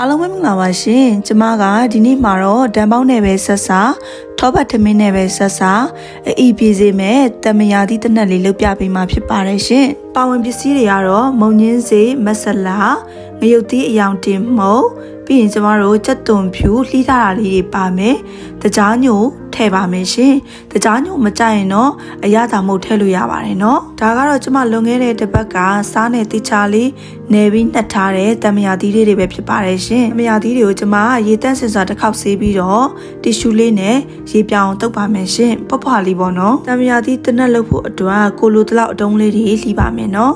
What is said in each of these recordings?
အားလုံးပဲမင်္ဂလာပါရှင်ကျမကဒီနေ့မှာတော့တန်ပေါင်းနဲ့ပဲဆက်စာထောပတ်ထမင်းနဲ့ပဲဆက်စာအီပြေးစေမဲ့တမယာသီးတနက်လေးလုပ်ပြပေးမှာဖြစ်ပါတယ်ရှင်ပါဝင်ပစ္စည်းတွေကတော့မုံညင်းစေမဆလာငရုတ်သီးအယောင်တင်မှုန့်ပြီးရင်ကျမတို့ကြက်သွန်ဖြူလှီးထားတာလေးတွေပါမယ်တကြားညိုထည့်ပါမယ်ရှင်တကြားညိုမကြိုက်ရင်တော့အရသာမုတ်ထည့်လို့ရပါတယ်เนาะဒါကတော့ကျမလွန်ခဲ့တဲ့တစ်ပတ်ကစားနဲ့တိချာလေးနယ်ပြီးနှက်ထားတဲ့တမယာသီးလေးတွေပဲဖြစ်ပါတယ်ရှင်တမယာသီးတွေကိုကျမရေတန့်စင်စွာတစ်ခေါက်ဆေးပြီးတော့တီရှူလေးနဲ့ရေပြောင်တုပ်ပါမယ်ရှင်ဖွားဖွားလေးပေါ့နော်တမယာသီးတနက်လုပ်ဖို့အတွက်ကိုလိုတလောက်အတုံးလေးတွေလှီးပါမယ်เนาะ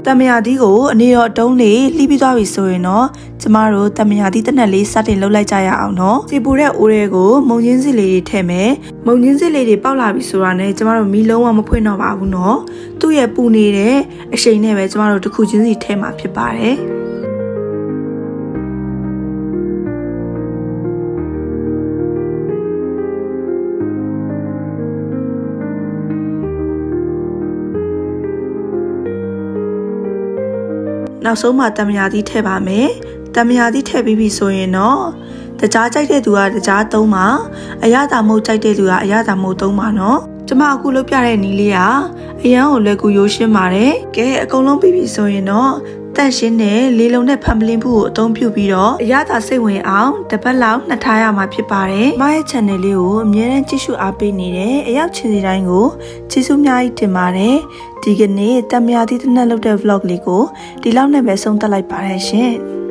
တမယာသီးကိုအနေတော်တုံးလေးလှီးပြီးသွားပြီဆိုရင်တော့ကျမတို့တမယာသီးတနက်လေးစတင်လှုပ်လိုက်ကြရအောင်နော်စီပူတဲ့အိုးတွေကိုမုံချင်းစစ်လေးတွေထည့်မယ်မုံချင်းစစ်လေးတွေပေါက်လာပြီဆိုတာနဲ့ကျမတို့မီးလုံးဝမဖွင့်တော့ပါဘူးနော်သူ့ရဲ့ပူနေတဲ့အရှိန်နဲ့ပဲကျမတို့တစ်ခုချင်းစီထည့်မှာဖြစ်ပါတယ်နောက်ဆုံးမှာတမယာသီးထည့်ပါမယ်တမယာသီးထည့်ပြီးပြီဆိုရင်တော့တကြားကြိုက်တဲ့သူကတကြားသုံးပါအရသာမုတ်ကြိုက်တဲ့သူကအရသာမုတ်သုံးပါနော်ကျမအခုလုပ်ပြတဲ့နီးလေးကအရန်ကိုလွယ်ကူရိုးရှင်းပါတယ်ကဲအကုန်လုံးပြီးပြီဆိုရင်တော့တန့်ရှင်းတဲ့လေလုံးနဲ့ဖန်ပလင်းဘူးကိုအသုံးပြုပြီးတော့အရသာစိတ်ဝင်အောင်တစ်ပတ်လောက်နှက်ထားရမှာဖြစ်ပါတယ်။မရဲ့ channel လေးကိုအမြဲတမ်းကြည့်ရှုအားပေးနေတဲ့အရောက်ချင်းစီတိုင်းကိုကျေးဇူးအများကြီးတင်ပါတယ်။ဒီကနေ့တမယာသီးတနက်လုပ်တဲ့ vlog လေးကိုဒီလောက်နဲ့ပဲဆုံးသက်လိုက်ပါရရှင်။